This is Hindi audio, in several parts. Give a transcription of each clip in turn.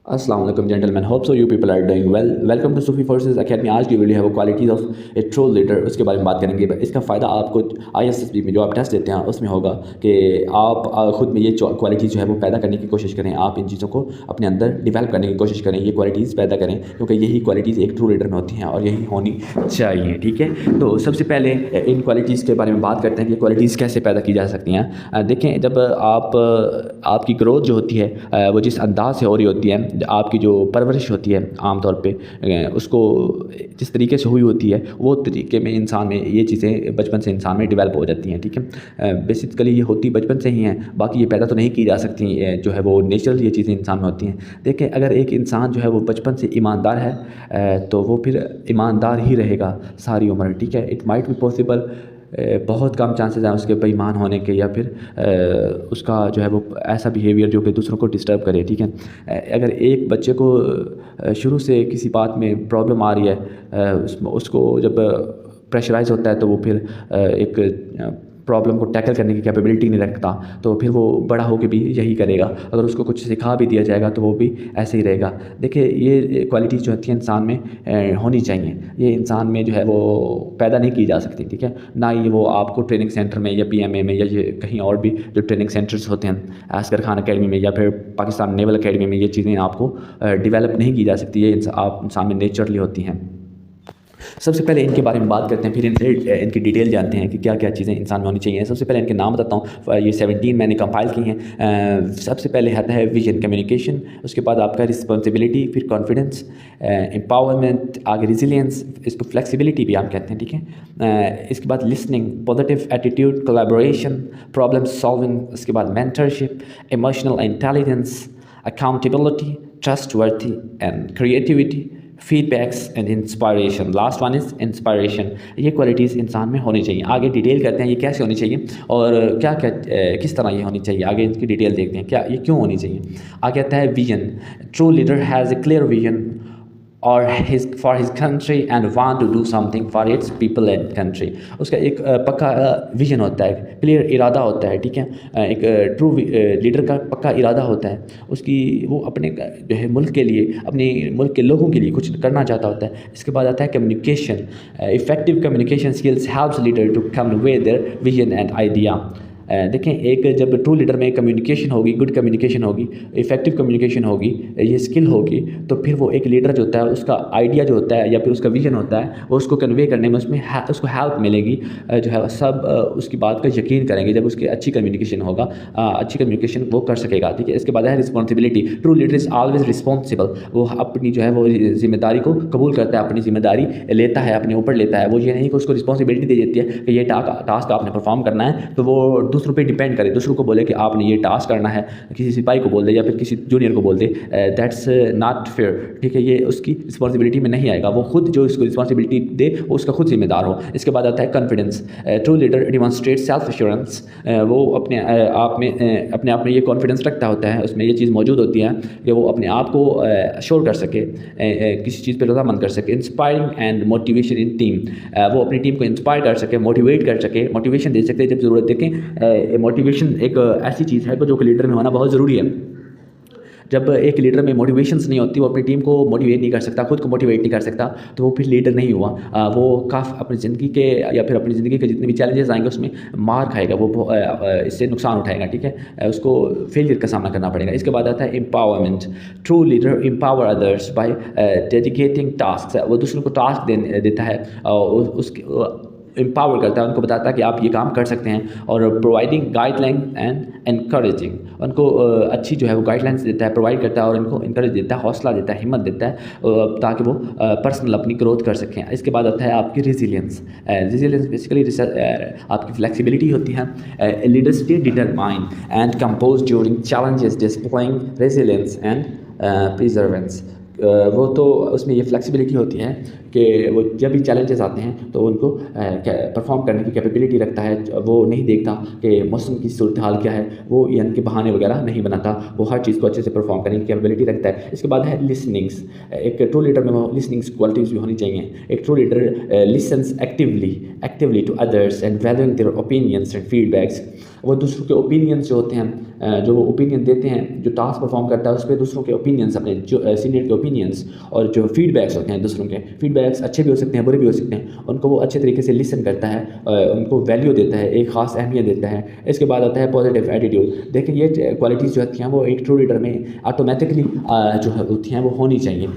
अस्सलाम वालेकुम gentleman, hope so you people are doing well. Welcome to Sufi forces academy. आज की वीडियो है वो qualities of a true leader, उसके बारे में बात करेंगे। इसका फ़ायदा आपको ISSB में जो आप टेस्ट देते हैं उसमें होगा कि आप ख़ुद में ये क्वालिटीज़ जो है वो पैदा करने की कोशिश करें। आप इन चीज़ों को अपने अंदर डिवेल्प करने की कोशिश करें, ये क्वालिटीज़ पैदा करें, क्योंकि यही क्वालिटीज़ एक ट्रू लीडर में होती हैं और यही होनी चाहिए। ठीक है, तो सबसे पहले इन क्वालिटीज़ के बारे में बात करते हैं कि क्वालिटीज़ कैसे पैदा की जा सकती हैं। देखें, जब आपकी ग्रोथ जो होती है वो जिस अंदाज से हो रही होती है, आपकी जो परवरिश होती है आम तौर पे उसको जिस तरीके से हुई होती है वो तरीके में इंसान में ये चीज़ें बचपन से इंसान में डेवलप हो जाती हैं। ठीक है, बेसिकली ये होती बचपन से ही हैं, बाकी ये पैदा तो नहीं की जा सकती, जो है वो नेचुरल ये चीज़ें इंसान में होती हैं। देखें, अगर एक इंसान जो है वो बचपन से ईमानदार है तो वो फिर ईमानदार ही रहेगा सारी उम्र। ठीक है, इट माइट बी पॉसिबल, बहुत कम चांसेस हैं उसके बेईमान होने के, या फिर उसका जो है वो ऐसा बिहेवियर जो कि दूसरों को डिस्टर्ब करे। ठीक है, अगर एक बच्चे को शुरू से किसी बात में प्रॉब्लम आ रही है, उसको जब प्रेशराइज होता है तो वो फिर एक प्रॉब्लम को टैकल करने की कैपेबिलिटी नहीं रखता, तो फिर वो बड़ा होकर भी यही करेगा। अगर उसको कुछ सिखा भी दिया जाएगा तो वो भी ऐसे ही रहेगा। देखिए, ये क्वालिटीज़ जो होती हैं इंसान में होनी चाहिए, ये इंसान में जो है वो पैदा नहीं की जा सकती। ठीक है, ना ही वो आपको ट्रेनिंग सेंटर में या PMA में या ये कहीं और भी जो ट्रेनिंग सेंटर्स होते हैं, असगर खान अकेडमी में या फिर पाकिस्तान नेवल अकेडमी में, ये चीज़ें आपको डिवेलप नहीं की जा सकती, ये आप इंसान में नेचुरली होती हैं। सबसे पहले इनके बारे में बात करते हैं, फिर इनकी डिटेल जानते हैं कि क्या क्या चीज़ें इंसान में होनी चाहिए। सबसे पहले इनके नाम बताता हूँ, ये 17 मैंने कंपाइल की हैं। सबसे पहले आता है विजन, कम्युनिकेशन, उसके बाद आपका रिस्पॉन्सिबिलिटी, फिर कॉन्फिडेंस, एम्पावरमेंट, आगे रिजिलियंस, इसको फ्लेक्सिबिलिटी भी आप कहते हैं। ठीक है, इसके बाद listening, positive attitude, collaboration, problem solving, उसके बाद mentorship, emotional intelligence, accountability, trustworthy and creativity, feedbacks and inspiration. Last one is inspiration. ये क्वालिटीज़ इंसान में होनी चाहिए। आगे डिटेल करते हैं ये कैसे होनी चाहिए और क्या क्या किस तरह ये होनी चाहिए। आगे इसकी डिटेल देखते हैं क्या ये क्यों होनी चाहिए। आगे आता है vision. True leader has a clear vision और for his country and want to do something for its people and country. उसका एक पक्का विजन होता है, क्लियर इरादा होता है। ठीक है, एक ट्रू लीडर का पक्का इरादा होता है, उसकी वो अपने जो है मुल्क के लिए, अपने मुल्क के लोगों के लिए कुछ करना चाहता होता है। इसके बाद आता है communication. Effective communication skills helps leader to convey their vision and idea. देखें, एक जब ट्रू लीडर में कम्युनिकेशन होगी, गुड कम्युनिकेशन होगी, इफेक्टिव कम्युनिकेशन होगी, ये स्किल होगी, तो फिर वो एक लीडर जो होता है उसका आइडिया जो होता है या फिर उसका विजन होता है वो उसको कन्वे करने में उसको हेल्प मिलेगी। जो है सब उसकी बात का यकीन करेंगे जब उसकी अच्छी कम्युनिकेशन होगा, अच्छी कम्युनिकेशन वो कर सकेगा। ठीक है, इसके बाद है responsibility. True leader is always responsible. वो अपनी जो है वो जिम्मेदारी को कबूल करता है, अपनी जिम्मेदारी लेता है, अपने ऊपर लेता है। वो ये नहीं कि उसको रिस्पॉन्सिबिलिटी दे देती है कि ये टास्क आपने परफॉर्म करना है, तो वो दूसरों पे डिपेंड करे, दूसरों को बोले कि आपने ये टास्क करना है, किसी सिपाही को बोल दे या फिर किसी जूनियर को बोल दे, दैट्स नॉट फेयर। ठीक है, ये उसकी रिस्पॉन्सिबिलिटी में नहीं आएगा। वो खुद जो इसको रिस्पॉन्सिबिलिटी दे वो उसका खुद जिम्मेदार हो। इसके बाद आता है confidence. True leader demonstrate self assurance. वो अपने आप में ये कॉन्फिडेंस रखता होता है, उसमें ये चीज़ मौजूद होती है कि वो अपने आप को अश्योर कर सके, किसी चीज़ पर रजामंद कर सके। Inspiring and motivation in team. वो अपनी टीम को इंस्पायर कर सके, मोटिवेट कर सके, मोटिवेशन दे सकते जब ज़रूरत। देखें, मोटिवेशन एक ऐसी चीज़ है जो कि लीडर में होना बहुत ज़रूरी है। जब एक लीडर में मोटिवेशंस नहीं होती, वो अपनी टीम को मोटिवेट नहीं कर सकता, खुद को मोटिवेट नहीं कर सकता, तो वो फिर लीडर नहीं हुआ। वो काफ़ी अपनी ज़िंदगी के या फिर अपनी ज़िंदगी के जितने भी चैलेंजेस आएंगे उसमें मार खाएगा, वो इससे नुकसान उठाएगा। ठीक है, उसको फेलियर का सामना करना पड़ेगा। इसके बाद आता है empowerment. True leader empower others by dedicating task. वो दूसरों को टास्क देता है और उसके एम्पावर करता है, उनको बताता है कि आप ये काम कर सकते हैं, और प्रोवाइडिंग गाइडलाइन एंड एनकरेजिंग। उनको अच्छी जो है वो गाइडलाइंस देता है, प्रोवाइड करता है और उनको इनकरेज देता है, हौसला देता है, हिम्मत देता है ताकि वो पर्सनल अपनी ग्रोथ कर सकें। इसके बाद आता है आपकी रेजिलियंस। रेजिलियंस बेसिकली आपकी फ्लेक्सिबिलिटी होती है। Leader stay determined and compose during challenges, displaying resilience and प्रिजर्वेंस। वो तो उसमें ये फ्लेक्सिबिलिटी होती है कि वो जब भी चैलेंजेस आते हैं तो उनको परफॉर्म करने की कैपेबिलिटी रखता है। वो नहीं देखता कि मौसम की सूरत हाल क्या है, वो यानी कि बहाने वगैरह नहीं बनाता, वो हर चीज़ को अच्छे से परफॉर्म करने की कैपेबिलिटी रखता है। इसके बाद है लिसनिंग्स। एक ट्रू लीडर में वो लिसनिंग्स क्वालिटीज़ भी होनी चाहिए। एक true leader listens actively to others and valuing their opinions and feedbacks. वो दूसरों के ओपिनियंस जो होते हैं, जो वो ओपिनियन देते हैं, जो टास्क परफॉर्म करता है उस पर दूसरों के ओपिनियंस, अपने जो सीनियर के ओपिनियंस और जो फीडबैक्स होते हैं दूसरों के फीडबैक्स अच्छे भी हो सकते हैं, बुरे भी हो सकते हैं, उनको वो अच्छे तरीके से लिसन करता है, उनको वैल्यू देता है, एक ख़ास अहमियत देता है। इसके बाद आता है पॉजिटिव एटीट्यूड। देखिए ये क्वालिटीज़ जो होती हैं वो एक ट्रू लीडर में ऑटोमेटिकली जो होती हैं वो होनी चाहिए,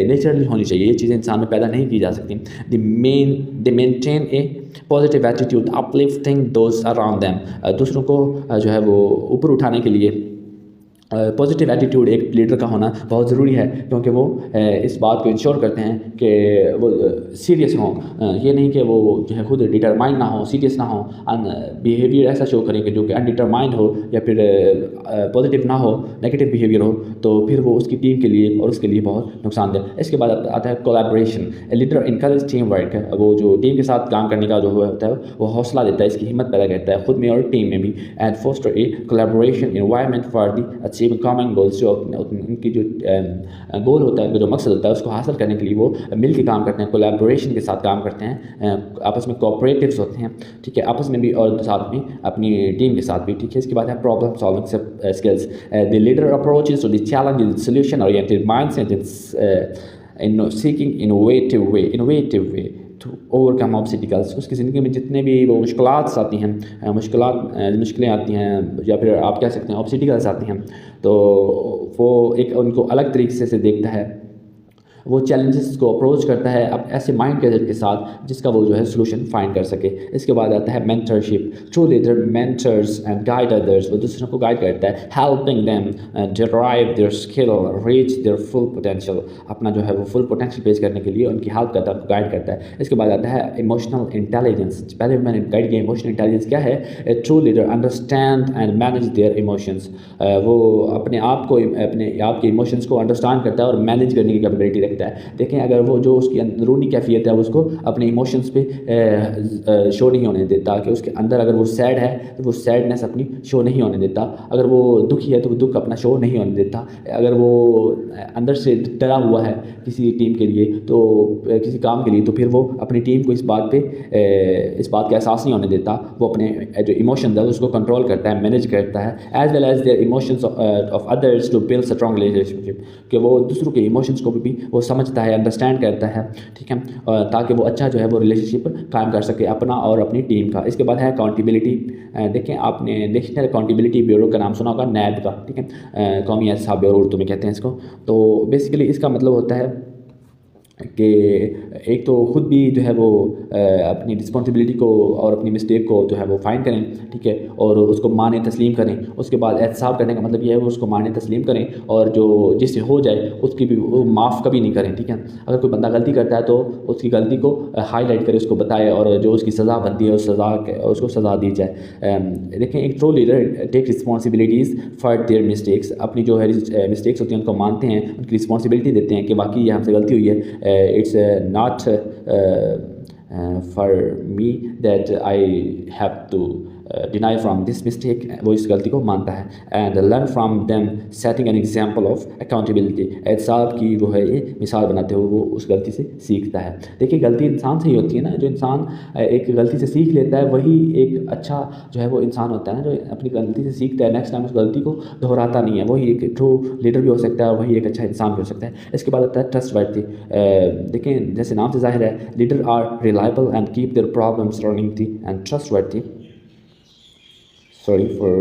नेचुरली होनी चाहिए। ये चीज़ें इंसान में पैदा नहीं की जा सकती। दे maintain A positive attitude uplifting those around them. दूसरों को जो है वो ऊपर उठाने के लिए पॉजिटिव एटीट्यूड एक लीडर का होना बहुत ज़रूरी है, क्योंकि वो इस बात को इंश्योर करते हैं कि वो सीरियस हों। ये नहीं कि वो जो है खुद डिटरमाइंड ना हो, सीरियस ना हो, बिहेवियर ऐसा शो करें कि जो कि अनडिटरमाइंड हो या फिर पॉजिटिव ना हो, नेगेटिव बिहेवियर हो, तो फिर वो उसकी टीम के लिए और उसके लिए बहुत नुकसानदेह। इसके बाद आता है collaboration. Leader encourage team work. वो जो टीम के साथ काम करने का जो होता है वो हौसला देता है, इसकी हिम्मत पैदा करता है खुद में और टीम में भी। And foster a collaboration environment for the achieving common goals. जो उनकी जो गोल होता है, जो मकसद होता है, उसको हासिल करने के लिए वो मिल के काम करते हैं, कोलैबोरेशन के साथ काम करते हैं, आपस में कोऑपरेटिव्स होते हैं, ठीक है, आपस में भी और साथ में अपनी टीम के साथ भी, ठीक है। इसके बाद है problem solving skills. The leader approaches to the challenge solution oriented mindset in seeking innovative way to overcome obstacles. उसकी ज़िंदगी में जितने भी वो मुश्किलात आती हैं, मुश्किलें आती हैं, या फिर आप कह सकते हैं ऑब्स्टिकल्स आती हैं, तो वो एक उनको अलग तरीके से देखता है, वो चैलेंजेस को अप्रोच करता है अब ऐसे माइंड के साथ जिसका वो जो है सोल्यूशन फाइंड कर सके। इसके बाद आता है mentorship. True leader mentors and guide others. वो दूसरों को गाइड करता है, helping them derive their skill, reach there full potential. अपना जो है वो फुल पोटेंशियल पेश करने के लिए उनकी हेल्प करता है, उनको गाइड करता है। इसके बाद आता है इमोशनल इंटेलिजेंस। पहले मैंने गाइड किया इमोशनल इंटेलिजेंस क्या है। True leader understand and manage their emotions. वो अपने आपके इमोशंस को अंडरस्टैंड करता है और मैनेज करने की कैपेबिलिटी रखता है। देखें, अगर वो जो उसकी अंदरूनी कैफियत है उसको अपने इमोशंस पे शो नहीं होने देता, कि उसके अंदर अगर वो सैड है तो वो सैडनेस अपनी शो नहीं होने देता, अगर वो दुखी है तो वो दुख अपना शो नहीं होने देता, अगर वो अंदर से डरा हुआ है किसी टीम के लिए, तो किसी काम के लिए, तो फिर वो अपनी टीम को इस बात का एहसास नहीं होने देता। वो अपने जो इमोशंस है उसको कंट्रोल करता है, मैनेज करता है, as well as their emotions of others to build strong relationship. कि वो दूसरों के इमोशंस को भी वो समझता है, अंडरस्टैंड करता है, ठीक है, ताकि वो अच्छा जो है वो रिलेशनशिप कायम कर सके अपना और अपनी टीम का। इसके बाद है अकाउंटेबिलिटी। देखें, आपने नेशनल अकाउंटेबिलिटी ब्यूरो का नाम सुना होगा, नैब का, ठीक है, कौमी एहतसाब ब्यूरो उर्दू में कहते हैं इसको। तो बेसिकली इसका मतलब होता है कि एक तो ख़ुद भी जो है वो अपनी रिस्पॉन्सिबिलिटी को और अपनी मिस्टेक को जो है वो फाइंड करें, ठीक है, और उसको माने तस्लीम करें। उसके बाद एहतसाब करने का मतलब ये है वो उसको माने तस्लीम करें, और जो जिससे हो जाए उसकी भी वो माफ़ कभी नहीं करें, ठीक है। अगर कोई बंदा गलती करता है तो उसकी गलती को हाईलाइट करें, उसको बताए, और जो उसकी सज़ा बनती है उसको सज़ा दी जाए। देखें, एक true leader take responsibilities for their mistakes. अपनी जो है मिस्टेक्स होती हैं उनको मानते हैं, उनकी रिस्पॉन्सिबिलिटी देते हैं कि वाकई ये हमसे गलती हुई है। It's not for me that I have to deny from this mistake. वो इस गलती को मानता है। and learn from them setting an example of accountability. एहतसाब की वो है ये मिसाल बनाते हुए वो उस गलती से सीखता है। देखिए, गलती इंसान से ही होती है ना। जो इंसान एक गलती से सीख लेता है वही एक अच्छा जो है वो इंसान होता है ना, जो अपनी गलती से सीखता है, नेक्स्ट टाइम उस गलती को दोहराता नहीं है, वही एक ट्रू लीडर भी हो सकता है और वही एक अच्छा इंसान भी हो सकता है। इसके बाद आता है ट्रस्टवर्दी। देखें, जैसे नाम से जाहिर है, leader are reliable and keep their problems running थी and trustworthy. Sorry for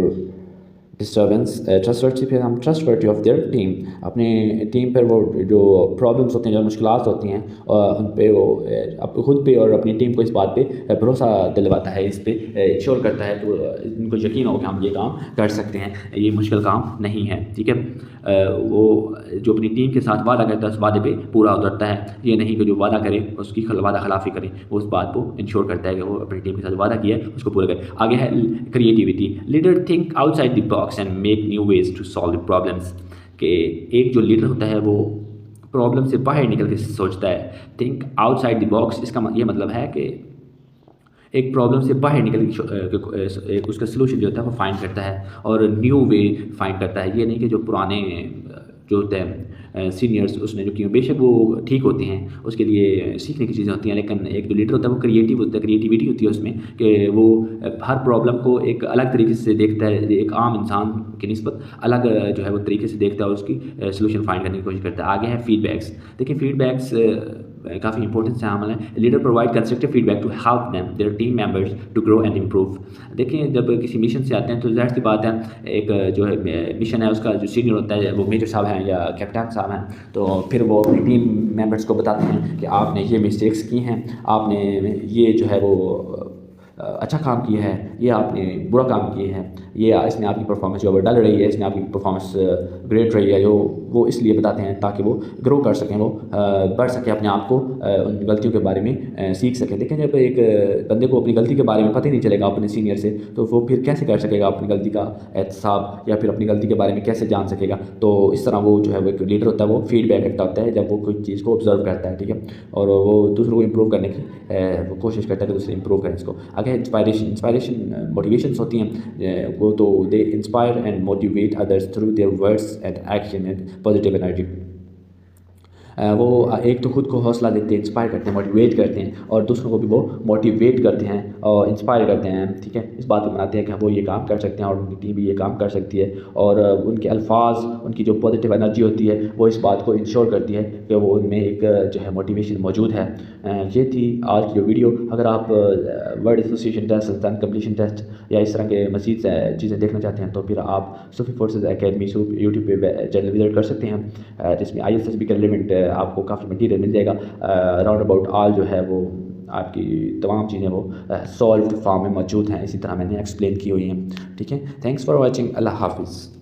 disturbance. Trustworthy फिर हम ट्रस्टवर्दी ऑफ देयर टीम। अपने टीम पर वो जो प्रॉब्लम्स होते हैं, जो मुश्किलात होती हैं, और उन पर वो खुद पे और अपनी टीम को इस बात पे भरोसा दिलवाता है, इस पे इंश्योर करता है, तो इनको यकीन हो कि हम ये काम कर सकते हैं, ये मुश्किल काम नहीं है, ठीक है। वो जो अपनी टीम के साथ वादा करता है उस वादे पे पूरा उतरता है। ये नहीं कि जो वादा करे उसकी वादा खिलाफी करे, वो उस बात को इंश्योर करता है कि वो अपनी टीम के साथ वादा किया है उसको पूरा करे। आगे है creativity. Leader think outside the box and make new ways to solve the problems. कि एक जो लीडर होता है वो प्रॉब्लम से बाहर निकल के सोचता है। थिंक आउटसाइड द बॉक्स, इसका ये मतलब है कि एक प्रॉब्लम से बाहर निकल के उसका सलूशन जो होता है वो फाइंड करता है और न्यू वे फाइंड करता है। ये नहीं कि जो पुराने जो होता है सीनियर्स उसने जो किया, बेशक वो ठीक होते हैं, उसके लिए सीखने की चीज़ें होती हैं, लेकिन एक जो लीडर होता है वो क्रिएटिव होता है, क्रिएटिविटी होती है उसमें कि वो हर प्रॉब्लम को एक अलग तरीके से देखता है, एक आम इंसान की निस्बत अलग जो है वो तरीके से देखता है और उसकी सोल्यूशन फाइंड करने की कोशिश करता है। आगे है फीडबैक्स। देखिए फीडबैक्स काफ़ी इंपॉर्टेंट से आमल है। Leader provide constructive feedback to help them their team members to grow and improve. देखिए जब किसी मिशन से आते हैं तो ज़ाहिर सी बात है, एक जो है मिशन है उसका जो सीनियर होता है वो मेजर साहब हैं या कैप्टन साहब हैं, तो फिर वो अपनी टीम मेंबर्स को बताते हैं कि आपने ये मिस्टेक्स की हैं, आपने ये जो है वो अच्छा काम किया है, ये आपने बुरा काम किया है, ये इसने आपकी परफॉर्मेंस जो है डल रही है, इसने आपकी परफॉर्मेंस ग्रेट रही है, जो वो इसलिए बताते हैं ताकि वो ग्रो कर सकें, वो बढ़ सके, अपने आप को उन गलतियों के बारे में सीख सकें। लेकिन जब एक बंदे को अपनी गलती के बारे में पता ही नहीं चलेगा अपने सीनियर से, तो वो फिर कैसे कर सकेगा अपनी गलती का एहतसाब या फिर अपनी गलती के बारे में कैसे जान सकेगा। तो इस तरह वो जो है वो एक लीडर होता है वो फीडबैक रखता होता है जब वो कोई चीज़ को ऑब्जर्व करता है, ठीक है, और वो दूसरों को इम्प्रूव करने की वो कोशिश करता है कि दूसरे इम्प्रूव करें इसको। आगे इंस्पायरेशन मोटिवेशंस होती हैं, वो तो they inspire and motivate others through their words and action and positive energy. वो एक तो खुद को हौसला देते हैं, इंस्पायर करते हैं, मोटिवेट करते हैं, और दूसरों को भी वो मोटिवेट करते हैं और इंस्पायर करते हैं, ठीक है, इस बात को बनाते हैं कि वो ये काम कर सकते हैं और उनकी टीम भी ये काम कर सकती है। और उनके अल्फाज, उनकी जो पॉजिटिव एनर्जी होती है वो इस बात को इंश्योर करती है कि वो उनमें एक जो है मोटिवेशन मौजूद है। ये थी आज की वीडियो। अगर आप वर्ड एसोसिएशन टेस्ट, संस्थान कम्पलीशन टेस्ट या इस तरह के मज़ीद चीज़ें देखना चाहते हैं तो फिर आप सूफी फोर्सेस एकेडमी यूट्यूब पे चैनल विजिट कर सकते हैं, जिसमें ISSB के रिलेवेंट आपको काफ़ी मटीरियल मिल जाएगा। राउंड अबाउट ऑल जो है वो आपकी तमाम चीज़ें वो सॉल्व्ड फॉर्म में मौजूद हैं, इसी तरह मैंने एक्सप्लेन की हुई हैं, ठीक है। Thanks for watching. अल्लाह हाफिज़।